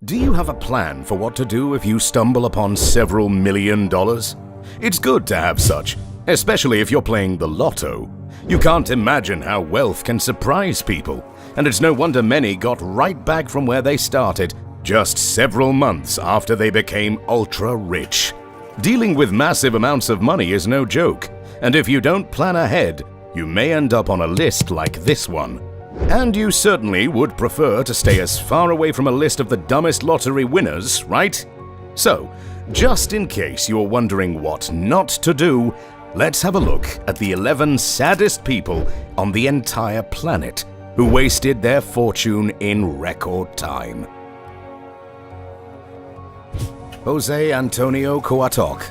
Do you have a plan for what to do if you stumble upon several $1 million? It's good to have such, especially if you're playing the lotto. You can't imagine how wealth can surprise people, and it's no wonder many got right back from where they started just several months after they became ultra-rich. Dealing with massive amounts of money is no joke, and if you don't plan ahead, you may end up on a list like this one. And you certainly would prefer to stay as far away from a list of the dumbest lottery winners, right? So, just in case you're wondering what not to do, let's have a look at the 11 saddest people on the entire planet who wasted their fortune in record time. Jose Antonio Cuauhtoc.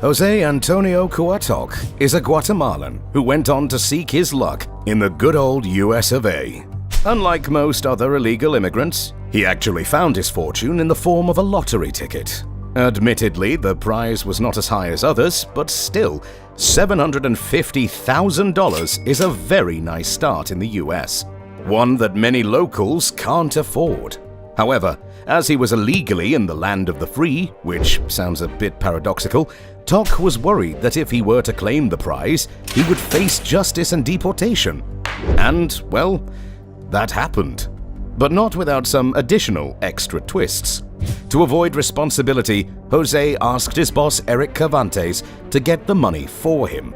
Jose Antonio Cuauhtoc is a Guatemalan who went on to seek his luck in the good old US of A. Unlike most other illegal immigrants, he actually found his fortune in the form of a lottery ticket. Admittedly, the prize was not as high as others, but still, $750,000 is a very nice start in the US, one that many locals can't afford. However, as he was illegally in the land of the free, which sounds a bit paradoxical, Toc was worried that if he were to claim the prize, he would face justice and deportation. And, well, that happened. But not without some additional extra twists. To avoid responsibility, Jose asked his boss Eric Cervantes to get the money for him.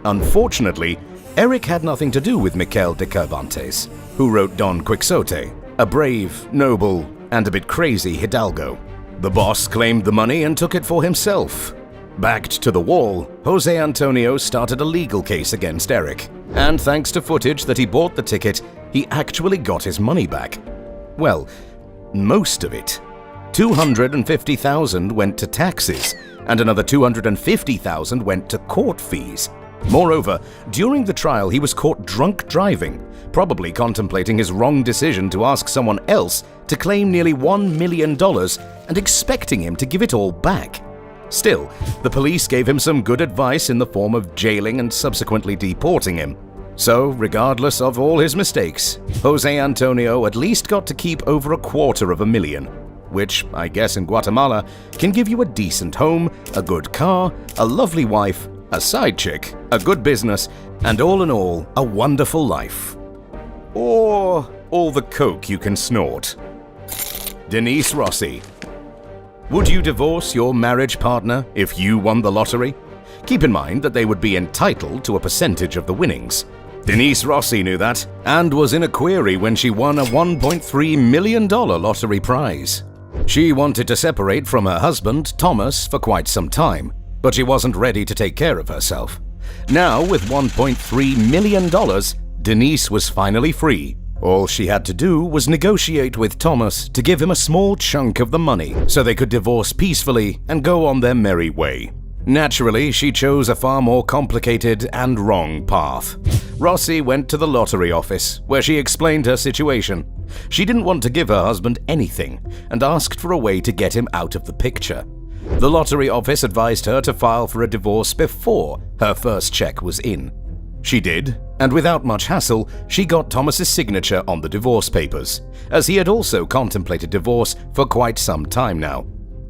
Unfortunately, Eric had nothing to do with Miguel de Cervantes, who wrote Don Quixote, a brave, noble, and a bit crazy hidalgo. The boss claimed the money and took it for himself. Backed to the wall, Jose Antonio started a legal case against Eric, and thanks to footage that he bought the ticket, he actually got his money back. Well, most of it. $250,000 went to taxes, and another $250,000 went to court fees. Moreover, during the trial he was caught drunk driving, probably contemplating his wrong decision to ask someone else to claim nearly $1 million and expecting him to give it all back. Still, the police gave him some good advice in the form of jailing and subsequently deporting him. So, regardless of all his mistakes, Jose Antonio at least got to keep over $250,000, which, I guess in Guatemala, can give you a decent home, a good car, a lovely wife, a side chick, a good business, and all in all, a wonderful life. Or all the coke you can snort. Denise Rossi. Would you divorce your marriage partner if you won the lottery? Keep in mind that they would be entitled to a percentage of the winnings. Denise Rossi knew that, and was in a query when she won a $1.3 million lottery prize. She wanted to separate from her husband, Thomas, for quite some time, but she wasn't ready to take care of herself. Now, with $1.3 million, Denise was finally free. All she had to do was negotiate with Thomas to give him a small chunk of the money so they could divorce peacefully and go on their merry way. Naturally, she chose a far more complicated and wrong path. Rossi went to the lottery office, where she explained her situation. She didn't want to give her husband anything and asked for a way to get him out of the picture. The lottery office advised her to file for a divorce before her first check was in. She did, and without much hassle, she got Thomas's signature on the divorce papers, as he had also contemplated divorce for quite some time now.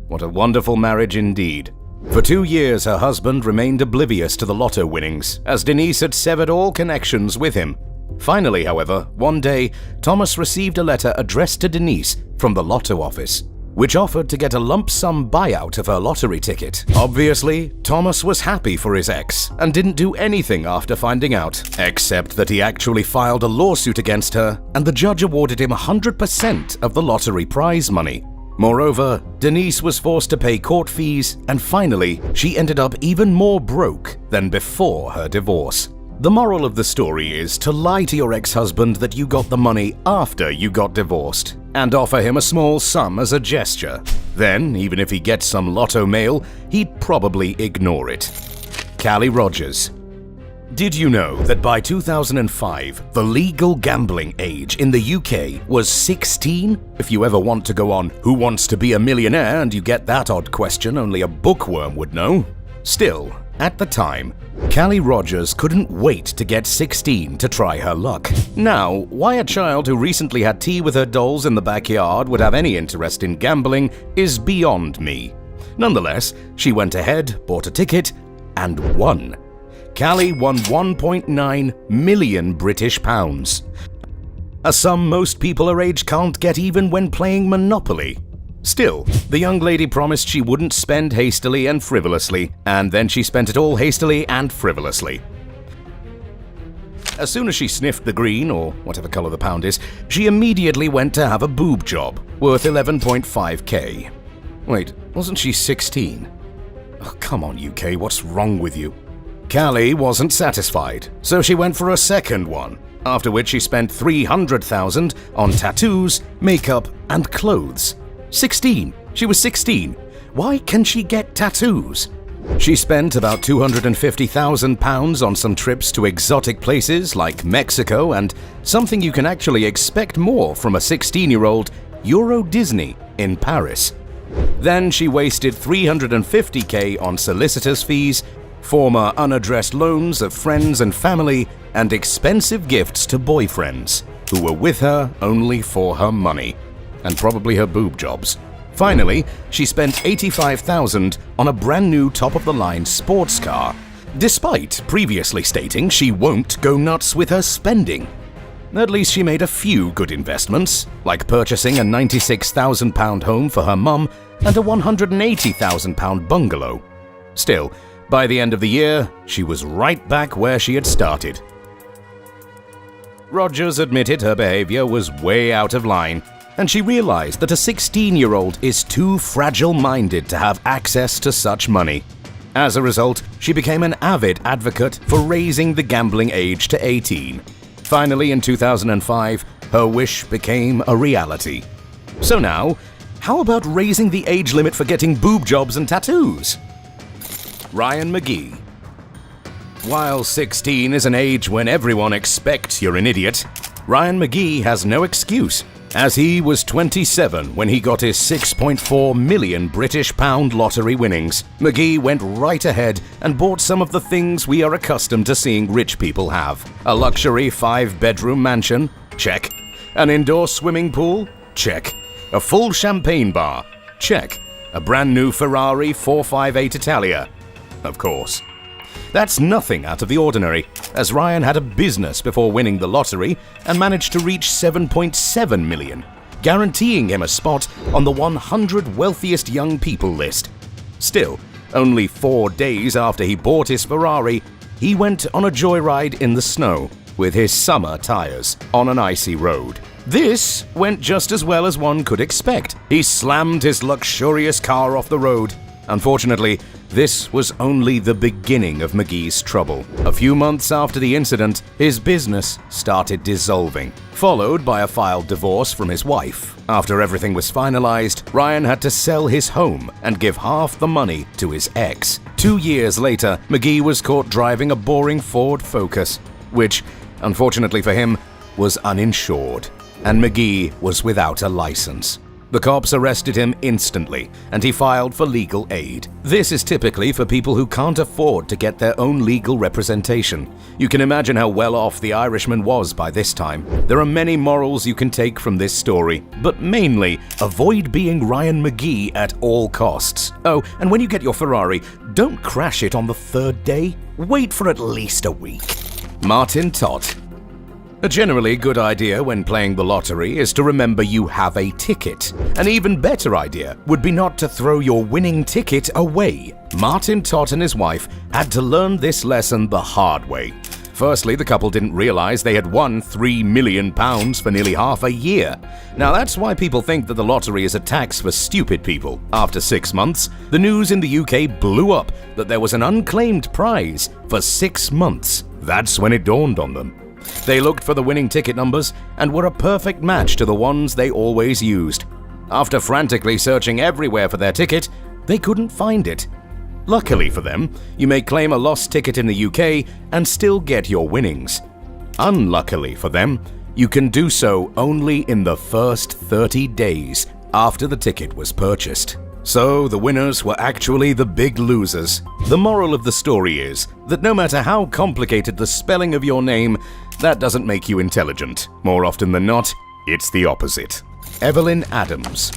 What a wonderful marriage indeed. For 2 years, her husband remained oblivious to the lotto winnings, as Denise had severed all connections with him. Finally, however, one day, Thomas received a letter addressed to Denise from the lotto office, which offered to get a lump sum buyout of her lottery ticket. Obviously, Thomas was happy for his ex and didn't do anything after finding out, except that he actually filed a lawsuit against her, and the judge awarded him 100% of the lottery prize money. Moreover, Denise was forced to pay court fees, and finally, she ended up even more broke than before her divorce. The moral of the story is to lie to your ex-husband that you got the money after you got divorced, and offer him a small sum as a gesture. Then, even if he gets some lotto mail, he'd probably ignore it. Callie Rogers. Did you know that by 2005, the legal gambling age in the UK was 16? If you ever want to go on Who Wants to Be a Millionaire and you get that odd question only a bookworm would know. Still, At the time, Callie Rogers couldn't wait to get 16 to try her luck. Now, why a child who recently had tea with her dolls in the backyard would have any interest in gambling is beyond me. Nonetheless, she went ahead, bought a ticket, and won. Callie won 1.9 million British pounds. A sum most people her age can't get even when playing Monopoly. Still, the young lady promised she wouldn't spend hastily and frivolously, and then she spent it all hastily and frivolously. As soon as she sniffed the green, or whatever color the pound is, she immediately went to have a boob job, worth 11.5k. Wait, wasn't she 16? Oh, come on, UK, what's wrong with you? Callie wasn't satisfied, so she went for a second one, after which she spent 300,000 on tattoos, makeup, and clothes. 16. She was 16. Why can she get tattoos? She spent about £250,000 on some trips to exotic places like Mexico and something you can actually expect more from a 16-year-old, Euro Disney in Paris. Then she wasted 350k on solicitors' fees, former unaddressed loans of friends and family, and expensive gifts to boyfriends who were with her only for her money. And probably her boob jobs. Finally, she spent 85,000 on a brand new top-of-the-line sports car, despite previously stating she won't go nuts with her spending. At least she made a few good investments, like purchasing a £96,000 home for her mum and a £180,000 bungalow. Still, by the end of the year, she was right back where she had started. Rogers admitted her behavior was way out of line, and she realized that a 16-year-old is too fragile-minded to have access to such money. As a result, she became an avid advocate for raising the gambling age to 18. Finally, in 2005, her wish became a reality. So now, how about raising the age limit for getting boob jobs and tattoos? Ryan McGee. While 16 is an age when everyone expects you're an idiot, Ryan McGee has no excuse, as he was 27 when he got his 6.4 million British pound lottery winnings. McGee went right ahead and bought some of the things we are accustomed to seeing rich people have. A luxury 5-bedroom mansion? Check. An indoor swimming pool? Check. A full champagne bar? Check. A brand new Ferrari 458 Italia? Of course. That's nothing out of the ordinary, as Ryan had a business before winning the lottery and managed to reach 7.7 million, guaranteeing him a spot on the 100 wealthiest young people list. Still, only 4 days after he bought his Ferrari, he went on a joyride in the snow with his summer tires on an icy road. This went just as well as one could expect. He slammed his luxurious car off the road. Unfortunately, this was only the beginning of McGee's trouble. A few months after the incident, his business started dissolving, followed by a filed divorce from his wife. After everything was finalized, Ryan had to sell his home and give half the money to his ex. 2 years later, McGee was caught driving a boring Ford Focus, which, unfortunately for him, was uninsured, and McGee was without a license. The cops arrested him instantly, and he filed for legal aid. This is typically for people who can't afford to get their own legal representation. You can imagine how well off the Irishman was by this time. There are many morals you can take from this story, but mainly, avoid being Ryan McGee at all costs. Oh, and when you get your Ferrari, don't crash it on the 3rd day. Wait for at least a week. Martin Tott. A generally good idea when playing the lottery is to remember you have a ticket. An even better idea would be not to throw your winning ticket away. Martin Tott and his wife had to learn this lesson the hard way. Firstly, the couple didn't realize they had won £3 million for nearly half a year. Now that's why people think that the lottery is a tax for stupid people. After 6 months, the news in the UK blew up that there was an unclaimed prize for 6 months. That's when it dawned on them. They looked for the winning ticket numbers and were a perfect match to the ones they always used. After frantically searching everywhere for their ticket, they couldn't find it. Luckily for them, you may claim a lost ticket in the UK and still get your winnings. Unluckily for them, you can do so only in the first 30 days after the ticket was purchased. So the winners were actually the big losers. The moral of the story is that no matter how complicated the spelling of your name, that doesn't make you intelligent. More often than not, it's the opposite. Evelyn Adams.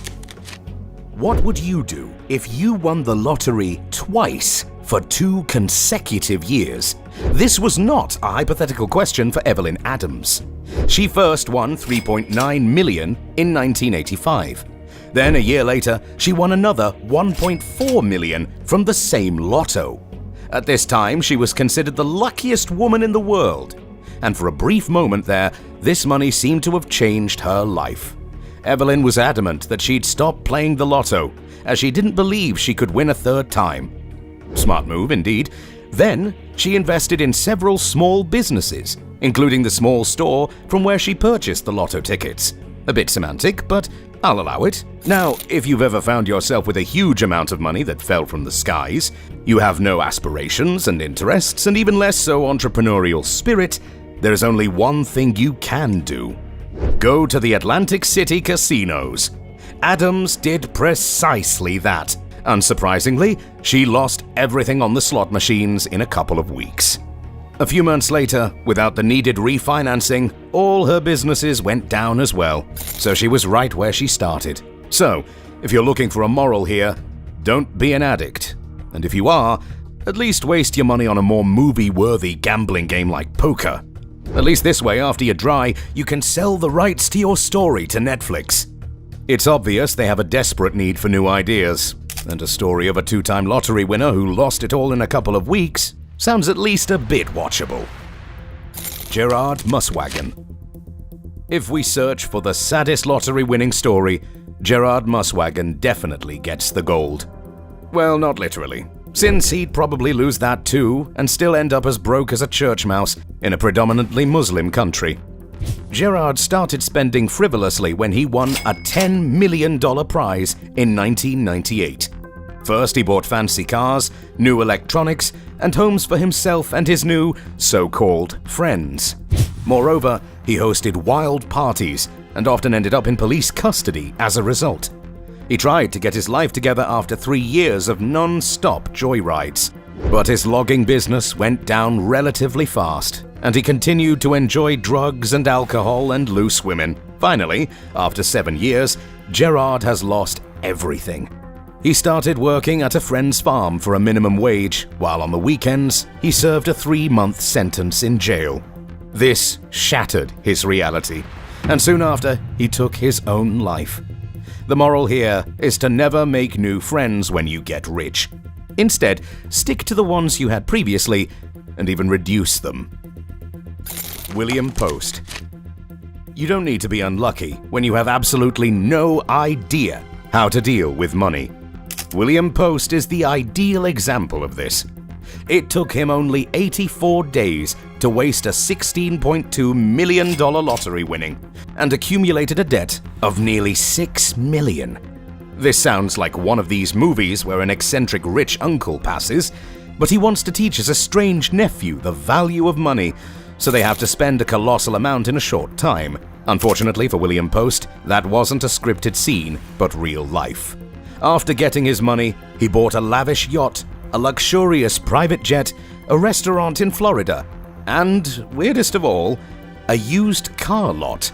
What would you do if you won the lottery twice for 2 consecutive years? This was not a hypothetical question for Evelyn Adams. She first won $3.9 million in 1985. Then a year later, she won another $1.4 million from the same lotto. At this time, she was considered the luckiest woman in the world. And for a brief moment there, this money seemed to have changed her life. Evelyn was adamant that she'd stop playing the lotto, as she didn't believe she could win a third time. Smart move indeed. Then, she invested in several small businesses, including the small store from where she purchased the lotto tickets. A bit semantic, but I'll allow it. Now, if you've ever found yourself with a huge amount of money that fell from the skies, you have no aspirations and interests, and even less so entrepreneurial spirit, there's only one thing you can do. Go to the Atlantic City casinos. Adams did precisely that. Unsurprisingly, she lost everything on the slot machines in a couple of weeks. A few months later, without the needed refinancing, all her businesses went down as well, so she was right where she started. So, if you're looking for a moral here, don't be an addict. And if you are, at least waste your money on a more movie-worthy gambling game like poker. At least this way, after you're dry, you can sell the rights to your story to Netflix. It's obvious they have a desperate need for new ideas, and a story of a 2-time lottery winner who lost it all in a couple of weeks sounds at least a bit watchable. Gerard Muswagon. If we search for the saddest lottery-winning story, Gerard Muswagon definitely gets the gold. Well, not literally, since he'd probably lose that too and still end up as broke as a church mouse in a predominantly Muslim country. Gerard started spending frivolously when he won a $10 million prize in 1998. First, he bought fancy cars, new electronics, and homes for himself and his new, so-called, friends. Moreover, he hosted wild parties and often ended up in police custody as a result. He tried to get his life together after 3 years of non-stop joyrides, but his logging business went down relatively fast, and he continued to enjoy drugs and alcohol and loose women. Finally, after 7 years, Gerard has lost everything. He started working at a friend's farm for a minimum wage, while on the weekends, he served a 3-month sentence in jail. This shattered his reality, and soon after, he took his own life. The moral here is to never make new friends when you get rich. Instead, stick to the ones you had previously, and even reduce them. William Post. You don't need to be unlucky when you have absolutely no idea how to deal with money. William Post is the ideal example of this. It took him only 84 days to waste a $16.2 million lottery winning and accumulated a debt of nearly $6 million. This sounds like one of these movies where an eccentric rich uncle passes, but he wants to teach his estranged nephew the value of money, so they have to spend a colossal amount in a short time. Unfortunately for William Post, that wasn't a scripted scene, but real life. After getting his money, he bought a lavish yacht, a luxurious private jet, a restaurant in Florida, and, weirdest of all, a used car lot.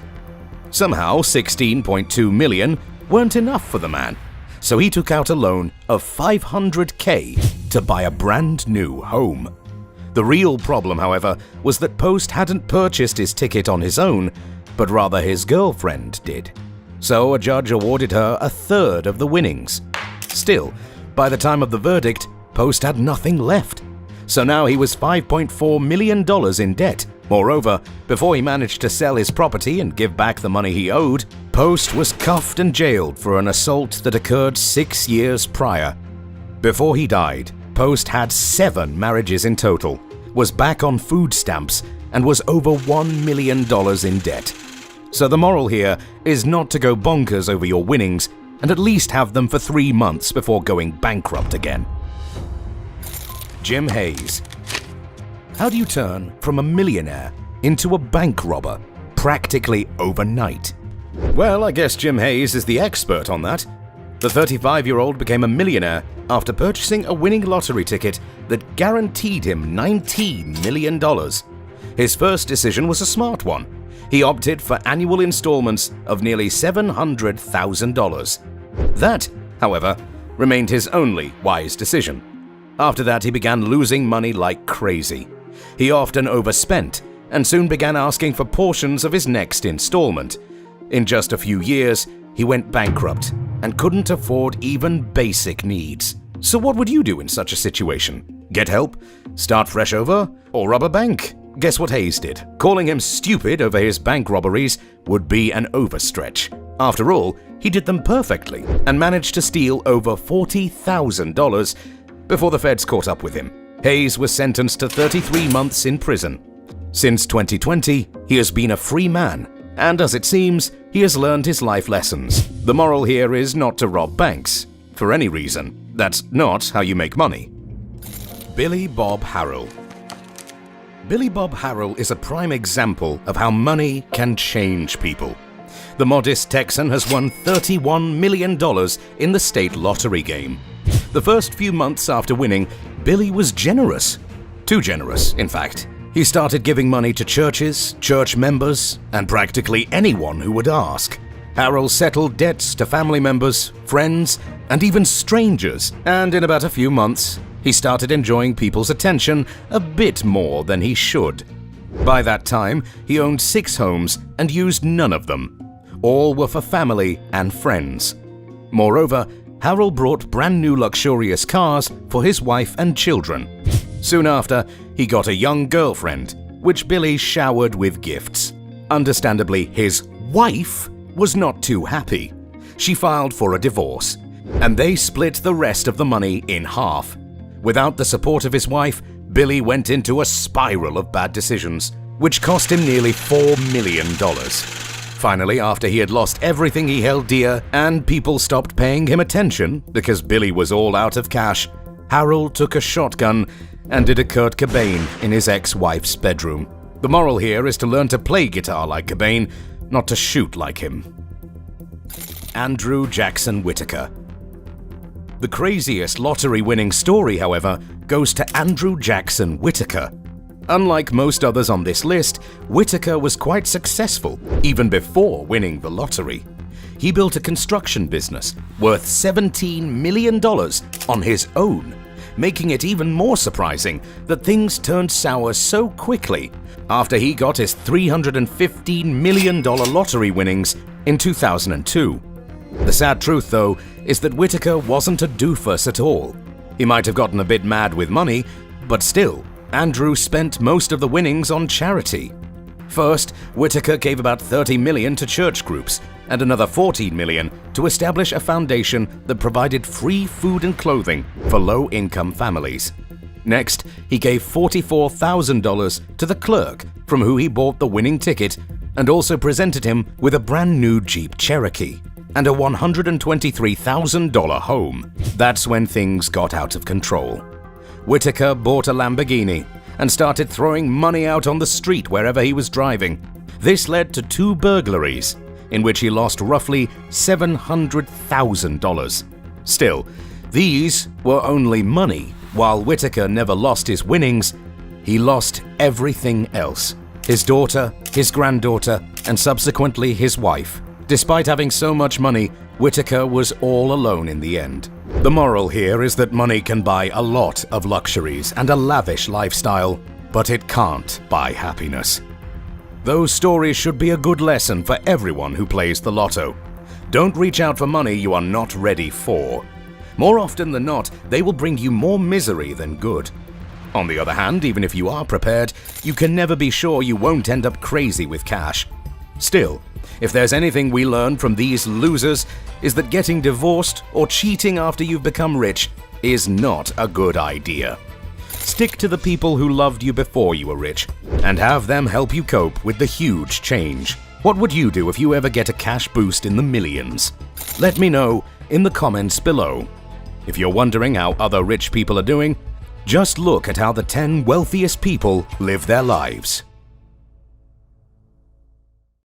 Somehow, $16.2 million weren't enough for the man, so he took out a loan of $500K to buy a brand new home. The real problem, however, was that Post hadn't purchased his ticket on his own, but rather his girlfriend did. So a judge awarded her a third of the winnings. Still, by the time of the verdict, Post had nothing left. So now he was $5.4 million in debt. Moreover, before he managed to sell his property and give back the money he owed, Post was cuffed and jailed for an assault that occurred 6 years prior. Before he died, Post had 7 marriages in total, was back on food stamps, and was over $1 million in debt. So the moral here is not to go bonkers over your winnings and at least have them for 3 months before going bankrupt again. Jim Hayes. How do you turn from a millionaire into a bank robber practically overnight? Well, I guess Jim Hayes is the expert on that. The 35-year-old became a millionaire after purchasing a winning lottery ticket that guaranteed him $19 million. His first decision was a smart one. He opted for annual installments of nearly $700,000. That, however, remained his only wise decision. After that, he began losing money like crazy. He often overspent and soon began asking for portions of his next installment. In just a few years, he went bankrupt and couldn't afford even basic needs. So what would you do in such a situation? Get help? Start fresh over? Or rob a bank? Guess what Hayes did? Calling him stupid over his bank robberies would be an overstretch. After all, he did them perfectly and managed to steal over $40,000 before the feds caught up with him. Hayes was sentenced to 33 months in prison. Since 2020, he has been a free man, and as it seems, he has learned his life lessons. The moral here is not to rob banks, for any reason. That's not how you make money. Billy Bob Harrell. Billy Bob Harrell is a prime example of how money can change people. The modest Texan has won $31 million in the state lottery game. The first few months after winning, Billy was generous. Too generous, in fact. He started giving money to churches, church members, and practically anyone who would ask. Harrell settled debts to family members, friends, and even strangers, and in about a few months, he started enjoying people's attention a bit more than he should. By that time, he owned 6 homes and used none of them. All were for family and friends. Moreover, Harrell brought brand new luxurious cars for his wife and children. Soon after, he got a young girlfriend, which Billy showered with gifts. Understandably, his wife was not too happy. She filed for a divorce, and they split the rest of the money in half. Without the support of his wife, Billy went into a spiral of bad decisions, which cost him nearly $4 million. Finally, after he had lost everything he held dear and people stopped paying him attention because Billy was all out of cash, Harrell took a shotgun and did a Kurt Cobain in his ex-wife's bedroom. The moral here is to learn to play guitar like Cobain, not to shoot like him. Andrew Jackson Whitaker. The craziest lottery-winning story, however, goes to Andrew Jackson Whitaker. Unlike most others on this list, Whitaker was quite successful even before winning the lottery. He built a construction business worth $17 million on his own, making it even more surprising that things turned sour so quickly after he got his $315 million lottery winnings in 2002. The sad truth, though, is that Whitaker wasn't a doofus at all. He might have gotten a bit mad with money, but still, Andrew spent most of the winnings on charity. First, Whitaker gave about $30 million to church groups and another $14 million to establish a foundation that provided free food and clothing for low-income families. Next, he gave $44,000 to the clerk from who he bought the winning ticket and also presented him with a brand new Jeep Cherokee and a $123,000 home. That's when things got out of control. Whitaker bought a Lamborghini and started throwing money out on the street wherever he was driving. This led to 2 burglaries, in which he lost roughly $700,000. Still, these were only money. While Whitaker never lost his winnings, he lost everything else. His daughter, his granddaughter, and subsequently his wife. Despite having so much money, Whitaker was all alone in the end. The moral here is that money can buy a lot of luxuries and a lavish lifestyle, but it can't buy happiness. Those stories should be a good lesson for everyone who plays the lotto. Don't reach out for money you are not ready for. More often than not, they will bring you more misery than good. On the other hand, even if you are prepared, you can never be sure you won't end up crazy with cash. Still, if there's anything we learn from these losers, is that getting divorced or cheating after you've become rich is not a good idea. Stick to the people who loved you before you were rich, and have them help you cope with the huge change. What would you do if you ever get a cash boost in the millions? Let me know in the comments below. If you're wondering how other rich people are doing, just look at how the 10 wealthiest people live their lives.